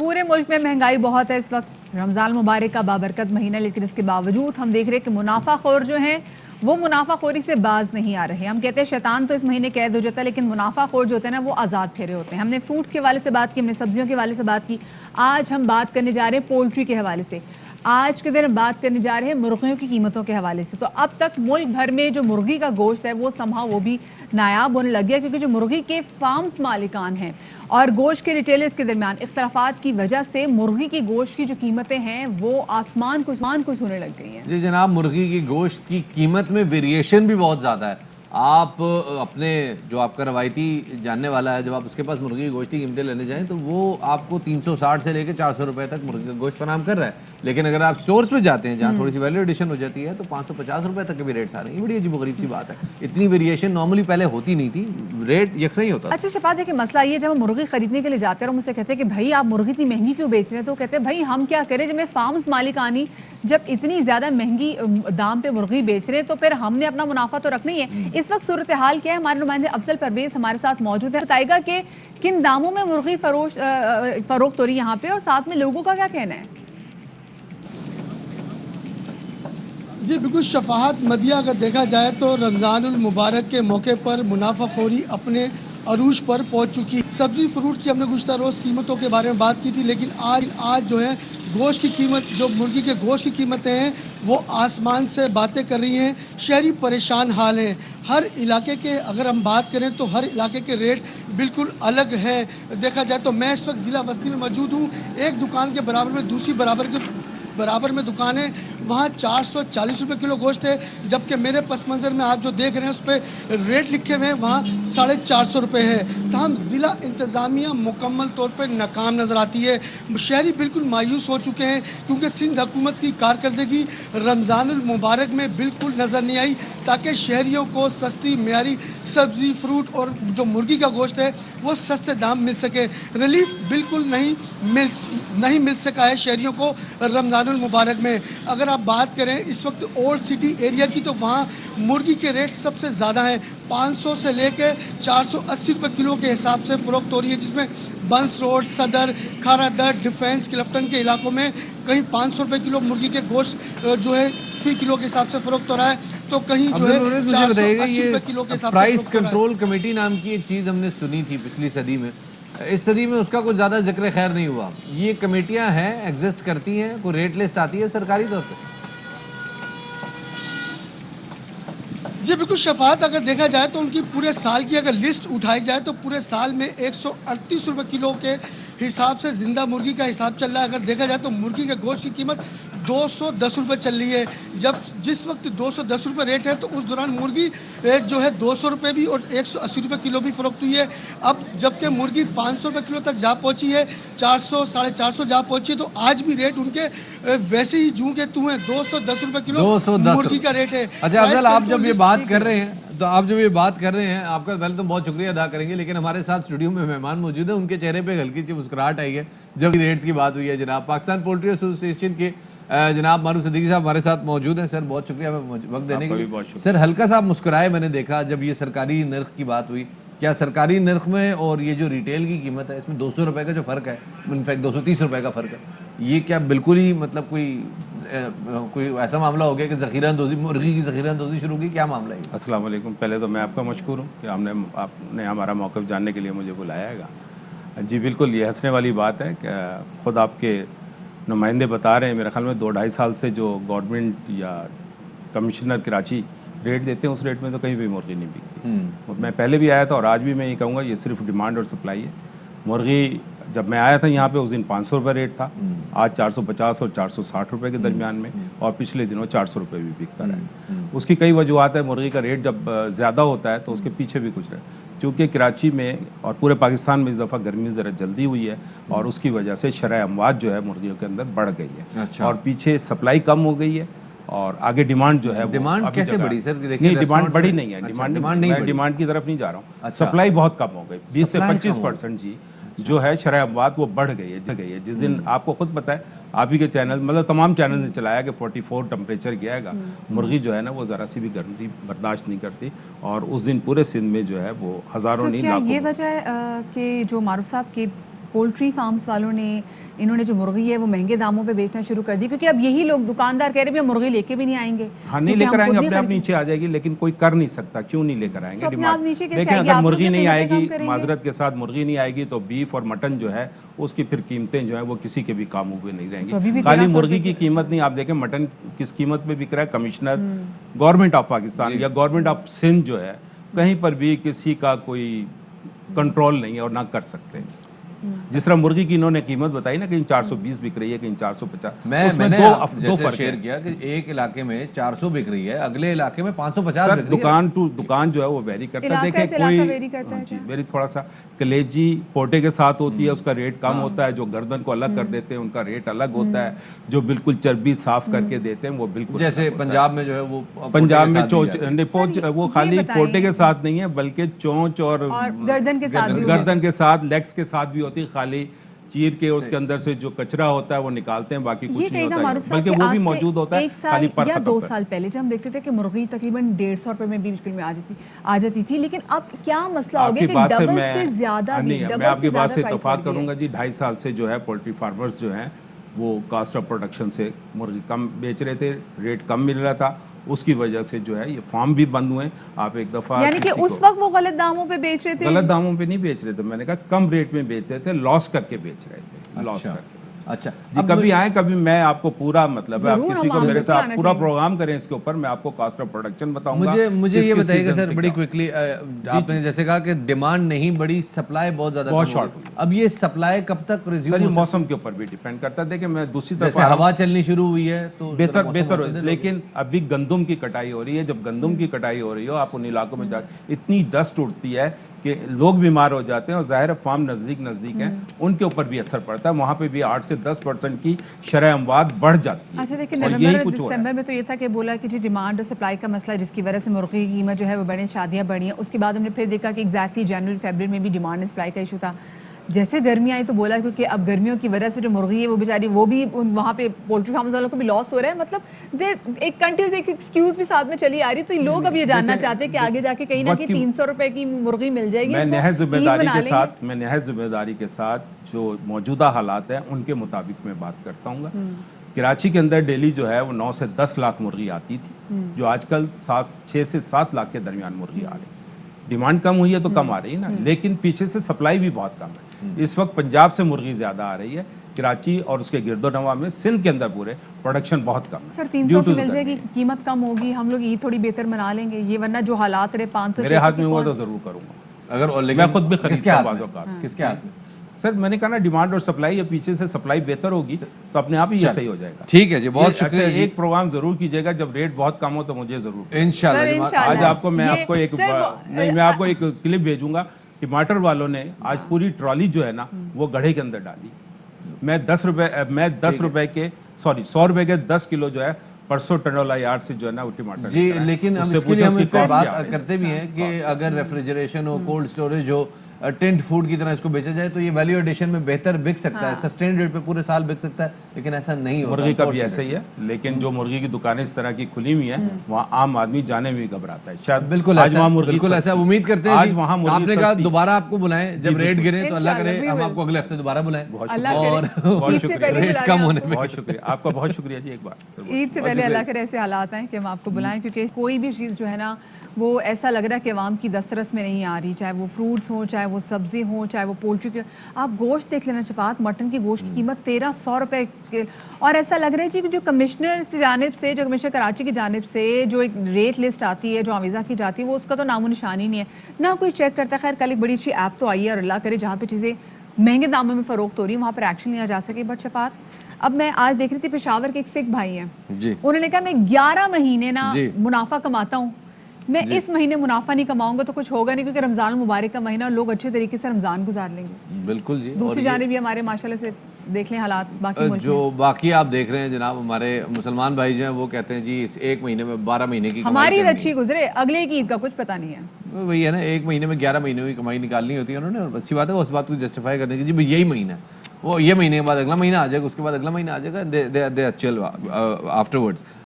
पूरे मुल्क में महंगाई बहुत है इस वक्त। रमज़ान मुबारक का बाबरकत महीना, लेकिन इसके बावजूद हम देख रहे हैं कि मुनाफाखोर जो हैं वो मुनाफाखोरी से बाज नहीं आ रहे। हम कहते हैं शैतान तो इस महीने कैद हो जाता है, लेकिन मुनाफाखोर जो होते हैं ना वो आज़ाद फेरे होते हैं। हमने फ्रूट्स के हवाले से बात की, हमने सब्जियों के हवाले से बात की। आज हम बात करने जा रहे हैं पोल्ट्री के हवाले से। आज के दिन हम बात करने जा रहे हैं मुर्गियों की कीमतों के हवाले से। तो अब तक मुल्क भर में जो मुर्गी का गोश्त है वो संभव वो भी नायाब होने लग गया, क्योंकि जो मुर्गी के फार्म्स मालिकान हैं और गोश्त के रिटेलर्स के दरमियान इख्तलाफात की वजह से मुर्गी की गोश्त की जो कीमतें हैं वो आसमान को छूने लग गई हैं। जी जनाब, मुर्गी की गोश्त की कीमत में वेरिएशन भी बहुत ज़्यादा है। आप अपने जो आपका रवायती जानने वाला है, जब आप उसके पास मुर्गी की गोश्त की कीमतें लेने जाएं तो वो आपको 360 से लेकर 400 रुपए तक मुर्गी का गोश्त फराम कर रहा है। लेकिन अगर आप स्टोर्स पे जाते हैं जहाँ थोड़ी सी वैल्यू एडिशन हो जाती है तो 550 रुपए तक के भी रेट्स आ रहे हैं। ये बड़ी अजीब सी बात है। इतनी वेरिएशन नॉर्मली पहले होती नहीं थी, रेट यकसा ही होता। अच्छा शफात, देखिए मसला ये, जब हम मुर्गी खरीदने के लिए जाते हैं और मुझसे कहते हैं कि भाई आप मुर्गी इतनी महंगी क्यों बेच रहे हैं, तो कहते हैं भाई हम क्या करें, जब मैं फार्म्स मालिकानी जब इतनी ज़्यादा महंगी दाम पे मुर्गी बेच रहे हैं तो फिर हमने अपना मुनाफा तो रखना ही है। इस वक्त सूरत हाल क्या है, हमारे नुमाइंदे अफजल परवेज हमारे साथ मौजूद है, बताएगा कि किन दामों में मुर्गी फरोख्त हो रही है यहाँ पे, और साथ में लोगों का क्या कहना है। जी बिल्कुल शफाहत मदिया, अगर देखा जाए तो रमज़ानुल मुबारक के मौके पर मुनाफाखोरी अपने अरूज पर पहुंच चुकी है। सब्जी फ्रूट की हमने गुज़श्ता रोज़ कीमतों के बारे में बात की थी, लेकिन आज जो है गोश्त की कीमत, जो मुर्गी के गोश्त की कीमतें हैं वो आसमान से बातें कर रही हैं। शहरी परेशान हाल हैं। हर इलाके के अगर हम बात करें तो हर इलाके के रेट बिल्कुल अलग है। देखा जाए तो मैं इस वक्त ज़िला बस्ती में मौजूद हूँ। एक दुकान के बराबर में दूसरी बराबर में दुकान है, वहाँ 440 रुपये किलो गोश्त है, जबकि मेरे पस मंज़र में आप जो देख रहे हैं उस पर रेट लिखे हुए हैं वहाँ 450 रुपये है। तमाम ज़िला इंतज़ामिया मुकम्मल तौर पर नाकाम नज़र आती है। शहरी बिल्कुल मायूस हो चुके हैं, क्योंकि सिंध हुकूमत की कारकर्दगी रमज़ानुल मुबारक में बिल्कुल नज़र नहीं आई, ताकि शहरियों को सस्ती मेयारी सब्ज़ी फ्रूट और जो मुर्गी का गोश्त है वो सस्ते दाम मिल सके। रिलीफ बिल्कुल नहीं मिल सका है शहरियों को रमज़ानुल मुबारक में। अगर आप बात करें इस वक्त ओल्ड सिटी एरिया की, तो वहाँ मुर्गी के रेट सबसे ज़्यादा हैं। 500 से लेकर 480 रुपये किलो के हिसाब से फ़रोख्त हो रही है, जिसमें बंस रोड, सदर, खारादर, डिफेंस, क्लिफ्टन के इलाकों में कहीं 500 रुपये किलो मुर्गी के गोश्त जो है फी किलो के हिसाब से फ़रोख्त हो रहा है, तो कहीं जो है मुझे बताइएगा, ये किलो के हिसाब से प्राइस कंट्रोल कमेटी नाम की एक चीज़ हमने सुनी थी पिछली सदी में, इस सदी में उसका कुछ ज़्यादा जिक्र खैर नहीं हुआ। ये कमेटियां हैं, एग्जिस्ट करती हैं, कोई रेट लिस्ट आती है सरकारी तौर पे? जी बिल्कुल शफात, अगर देखा जाए तो उनकी पूरे साल की अगर लिस्ट उठाई जाए तो पूरे साल में 138 रुपये किलो के हिसाब से ज़िंदा मुर्गी का हिसाब चल रहा है। अगर देखा जाए तो मुर्गी के गोश्त की कीमत 210 रुपये चल रही है। जिस वक्त 210 रुपये रेट है तो उस दौरान मुर्गी जो है 200 रुपये भी और 180 रुपये किलो भी फ़रोख्त हुई है। अब जबकि मुर्गी 500 रुपये किलो तक जा पहुंची है, 400 450 जा पहुंची है, तो आज भी रेट उनके वैसे ही जूं के तू हैं। 210 रुपये किलो मुर्गी का रेट है। अच्छा अफजल, आप जब ये बात कर रहे हैं आपका पहले तो बहुत शुक्रिया अदा करेंगे, लेकिन हमारे साथ स्टूडियो में मेहमान मौजूद है, उनके चेहरे पे हल्की सी मुस्कुराहट आई है जब रेट्स की बात हुई है। जनाब पाकिस्तान पोल्ट्री एसोसिएशन के जनाब मारूफ सिद्दीकी साहब हमारे साथ मौजूद हैं। सर बहुत शुक्रिया वक्त देने के लिए। सर हल्का सा आप मुस्कुराए, मैंने देखा जब ये सरकारी नर्ख की बात हुई। क्या सरकारी नर्ख में और ये जो रिटेल की कीमत है इसमें 200 रुपये का जो फ़र्क है, इनफैक्ट 230 रुपये का फ़र्क है, ये क्या बिल्कुल ही मतलब कोई ऐसा मामला हो गया कि ज़ख़ीरा अंदोज़ी, मुर्गी की ज़ख़ीरा अंदोज़ी शुरू की? क्या मामला है? अस्सलाम वालेकुम। पहले तो मैं आपका मशकूर हूँ कि आपने हमारा मौक़िफ़ जानने के लिए मुझे बुलाया है। जी बिल्कुल, ये हंसने वाली बात है कि ख़ुद आपके नुमाइंदे बता रहे हैं, मेरे ख्याल में 2-2.5 साल से जो गवर्नमेंट या कमिश्नर कराची रेट देते हैं उस रेट में तो कहीं भी मुर्गी नहीं बिकती। मैं पहले भी आया था और आज भी मैं ये कहूँगा, ये सिर्फ डिमांड और सप्लाई है। मुर्गी जब मैं आया था यहाँ पे उस दिन 500 रुपये रेट था, आज 450 और 460 रुपये के दरमियान में, और पिछले दिनों 400 रुपये भी बिकता रहा है। उसकी कई वजूहत है। मुर्गी का रेट जब ज़्यादा होता है तो उसके पीछे भी कुछ है, क्योंकि कराची में और पूरे पाकिस्तान में इस दफ़ा गर्मी ज़रा जल्दी हुई है और उसकी वजह से शरह अमवात जो है मुर्गियों के अंदर बढ़ गई है। अच्छा। और पीछे सप्लाई कम हो गई है और आगे डिमांड जो है, डिमांड कैसे बढ़ी सर? देखिए डिमांड बढ़ी नहीं है। डिमांड की तरफ नहीं जा रहा हूँ। सप्लाई बहुत कम हो गई, 20 से 25% जी जो है शरह अमवात वो बढ़ गई है। जिस दिन आपको खुद पता है, आप ही के चैनल मतलब तमाम चैनल ने चलाया कि 44 टेम्परेचर गया है। मुर्गी जो है ना वो ज़रा सी भी गर्मी बर्दाश्त नहीं करती, और उस दिन पूरे सिंध में जो है वो हज़ारों नहीं लाखों। ये वजह है कि जो मारूफ साहब के पोल्ट्री फार्म्स वालों ने, इन्होंने जो मुर्गी है वो महंगे दामों पे बेचना शुरू कर दी, क्योंकि अब यही लोग दुकानदार कह रहे हैं मुर्गी लेके भी नहीं आएंगे। हाँ, नहीं क्योंकि लेकर हम आएंगे, खुद अपने आप नहीं नीचे आ जाएगी, लेकिन कोई कर नहीं सकता। क्यों नहीं लेकर आएंगे? तो अपने डिमांड आप नीचे कैसे लेकिन आएगी? अगर आप मुर्गी लोग नहीं कितने आएगी, काम करेंगे? माजरत के साथ मुर्गी नहीं आएगी तो बीफ और मटन जो है उसकी फिर कीमतें जो है वो किसी के भी कामों पे नहीं तो अभी भी रहेंगी। खाली 1300 मुर्गी की कीमत नहीं, आप देखें मटन किस कीमत पे बिक रहा है। कमिश्नर गवर्नमेंट ऑफ पाकिस्तान या गवर्नमेंट ऑफ सिंध जो है, कहीं पर भी किसी का कोई कंट्रोल नहीं है और ना कर सकते हैं। जिस तरह मुर्गी की इन्होंने कीमत बताई ना, कहीं 420 बिक रही है, कहीं 450। मैंने दो फर्क शेयर किया कि एक इलाके में 400 बिक रही है, अगले इलाके में 550 सर, बिक रही है। दुकान टू दुकान जो है वो वेरी करता है। इलाका देखें से इलाका कोई वेरी करता है जी, क्या? मेरी थोड़ा सा कलेजी पोटे के साथ होती है, उसका रेट कम होता है। जो गर्दन को अलग कर देते हैं उनका रेट अलग होता है। जो बिल्कुल चर्बी साफ करके देते हैं वो बिल्कुल जैसे अलग होता है। पंजाब में जो है वो पंजाब में चोच वो खाली बताइए। पोटे के साथ नहीं है, बल्कि चोंच और गर्दन के साथ भी गर्दन के साथ, लेग्स के साथ भी होती है। खाली चीर के उसके अंदर से जो कचरा होता है वो निकालते हैं, बाकी ये कुछ नहीं कहेगा होता है, मारूफ साहब बल्कि कि वो आज भी से मौजूद होता है। एक साल खाली पर या खत्म 2 कर- साल पहले जब हम देखते थे कि मुर्गी तकरीबन 150 रुपए में भी मुश्किल में आ जाती थी, लेकिन अब क्या मसला हो गया आपकी कि बात से डबल मैं से ज्यादा भी, नहीं, डबल मैं आपकी से बात से ज्यादा इत्तेफाक प्राइस बढ़ गई है। करूंगा जी। 2.5 साल से जो है पोल्ट्री फार्मर्स जो हैं वो कास्ट ऑफ प्रोडक्शन से मुर्गी कम बेच रहे थे, रेट कम मिल रहा था, उसकी वजह से जो है ये फार्म भी बंद हुए। आप एक दफा यानी कि किसी उस को- वक्त वो गलत दामों पे बेच रहे थे। गलत दामों पे नहीं बेच रहे थे, मैंने कहा कम रेट में बेच रहे थे, लॉस करके बेच रहे थे, लॉस अच्छा करके। अच्छा जी, कभी आए, कभी मैं आपको पूरा मतलब है, आप जरूर, किसी हम को मेरे आगे साथ आना पूरा चाहिए। प्रोग्राम करें इसके ऊपर, मैं आपको कॉस्ट ऑफ प्रोडक्शन बताऊंगा। मुझे ये किस-किस बताइएगा सीजन सर से बड़ी क्या। क्विकली, आपने जैसे कहा कि डिमांड नहीं बढ़ी, सप्लाई बहुत ज्यादा बहुत कम हो short गई। अब ये सप्लाई कब तक सर रिज्यूम ये हो मौसम के ऊपर भी डिपेंड करता है। देखिए मैं दूसरी तरफ जैसे हवा चलनी शुरू हुई है तो बेहतर जरा मौसम बेहतर होते हो, हैं लेकिन अभी गंदुम की कटाई हो रही है। जब गंदुम की कटाई हो रही हो, आप उन इलाकों में जा इतनी डस्ट उड़ती है कि लोग बीमार हो जाते हैं, और ज़ाहिर है फार्म नज़दीक हैं, उनके ऊपर भी असर पड़ता है। वहाँ पे भी 8 से 10% की शरह अमवात बढ़ जाती है। अच्छा देखिए, और नवंबर यही और कुछ हो रहा है। दिसंबर में तो ये था कि बोला कि जी डिमांड और सप्लाई का मसला जिसकी वजह से मुर्गी की कीमत जो है वो बढ़ी, शादियां बढ़ी हैं। उसके बाद हमने फिर देखा कि एग्जैक्टली जनवरी फरवरी में भी डिमांड और सप्लाई का इशू था। जैसे गर्मी आई तो बोला क्योंकि अब गर्मियों की वजह से जो मुर्गी है वो बेचारी वो भी वहाँ पे पोल्ट्री फार्म वालों को भी लॉस हो रहा है। मतलब एक कंटिन्यूस एक एक्सक्यूज भी साथ में चली आ रही। तो लोग अब ये जानना चाहते हैं कि आगे जाके कहीं ना कहीं 300 रुपए की मुर्गी मिल जाएगी। मैं उनको नहायत ईद जिम्मेदारी बना के लेंगे। साथ मैं नहायत जिम्मेदारी के साथ जो मौजूदा हालात हैं उनके मुताबिक मैं बात करता हूँ। कराची के अंदर डेली जो है वो 9 से 10 लाख मुर्गी आती थी, जो आजकल 6 से 7 लाख के दरमियान मुर्गी आ रही। डिमांड कम हुई है तो कम आ रही है ना, लेकिन पीछे से सप्लाई भी बहुत कम है। इस वक्त पंजाब से मुर्गी ज्यादा आ रही है, कराची और उसके गिरदोनवा में, सिंध के अंदर पूरे प्रोडक्शन बहुत कम है। सर 300 की मिल जाएगी, कीमत कम होगी, हम लोग ईद थोड़ी बेहतर मना लेंगे। ये वरना जो हालात रहे 500 मेरे हाथ में हुआ तो जरूर करूंगा। अगर मैं खुद भी किसके खरीदता हाथ हूं में? बाज़ औक़ात। किसके हाथ में? सर मैंने कहा ना, डिमांड और सप्लाई, या पीछे से सप्लाई बेहतर होगी तो अपने आप ही ये सही हो जाएगा। ठीक है जी, बहुत ये- शुक्रिया अच्छा, जी। एक प्रोग्राम जरूर कीजिएगा, जब रेट बहुत कम हो तो मुझे जरूर। इंशाल्लाह सर, जी, इंशाल्लाह। आज आपको मैं ये- आपको एक सर, नहीं, मैं आपको एक क्लिप भेजूंगा। टमाटर वालों ने आज पूरी ट्रॉली जो है ना वो गड्ढे के अंदर डाली। मैं 10 रुपए के 100 रुपए के 10 किलो जो है परसों टंडोला यार्ड से जो है ना वो टमाटर जी, लेकर आए। लेकिन हम उससे इसके लिए पूछो हम उसकी इस पर cost बात क्या है। करते भी हैं कि अगर रेफ्रिजरेशन हो, कोल्ड स्टोरेज हो, टेंट फूड की तरह इसको बेचा जाए तो ये वैल्यू एडिशन में बेहतर बिक सकता है, सस्टेन रेट पे पूरे साल बिक सकता है, लेकिन ऐसा नहीं होता। मुर्गी का भी ऐसा ही है, लेकिन जो मुर्गी की दुकानें इस तरह की खुली हुई हैं वहाँ आम आदमी जाने में भी घबराता है। शायद बिल्कुल आज ऐसा, वहाँ मुर्गी बिल्कुल ऐसा सस्ती- उम्मीद करते हैं आज जी। वहाँ मुर्गी आपने कहा सस्ती- दोबारा आपको बुलाएं जब रेट गिरे तो अल्लाह करे इंशाल्लाह, हम we आपको अगले हफ्ते दोबारा बुलाएं अल्लाह और करे। बहुत ईद से शुक्रिया। पहले रेट बुला कम लें होने आपको। पे बहुत शुक्रिया आपका, बहुत शुक्रिया जी। एक बार ईद से पहले अल्लाह करे ऐसे हालात हैं कि हम आपको बुलाएं, क्योंकि कोई भी चीज़ जो है ना वो ऐसा लग रहा है कि आवाम की दस्तरस में नहीं आ रही, चाहे वो फ्रूट्स हो, चाहे वो सब्जी हो, चाहे वो पोल्ट्री के। आप गोश्त देख लेना शफात, मटन की गोश्त की कीमत 1300 रुपए के, और ऐसा लग रहा है जी कि जो कमिश्नर की जानिब से, जो कमिश्नर कराची की जानिब से जो एक रेट लिस्ट आती है, जो आवीज़ा की जाती है, वो उसका तो नामो निशान ही नहीं है, ना कोई चेक करता। खैर कल एक बड़ी अच्छी ऐप तो आई है, और अल्लाह करे जहाँ पे चीज़ें महंगे दामों में फ़रोख्त हो रही है वहाँ पर एक्शन लिया जा सके। बट शफात, अब मैं आज देख रही थी पेशावर के एक सिख भाई हैं जी, उन्होंने कहा मैं 11 महीने ना जी। मुनाफा कमाता हूँ, मैं इस महीने मुनाफा नहीं कमाऊंगा तो कुछ होगा नहीं, क्योंकि रमजान मुबारक का महीना, लोग अच्छे तरीके से रमजान गुजार लेंगे। बिल्कुल जी। और दूसरी ये जाने भी हमारे माशाल्लाह से देख लें हालात बाकी मुल्क जो बाकी आप देख रहे हैं जनाब, हमारे मुसलमान भाई जो हैं वो कहते हैं जी इस एक महीने में 12 महीने की में। हमारी कमाई ईद करनी अच्छी गुजरे, अगले की ईद का कुछ पता नहीं है। है। वही है ना, एक महीने में 11 महीनों की कमाई निकालनी होती है उन्होंने, और अच्छी बात है उस बात को जस्टिफाई करने की, जी भाई यही महीना है, वो ये महीने के बाद अगला महीना आ जाएगा, उसके बाद अगला महीना आ जाएगा, दे चिल आफ्टरवर्ड्स।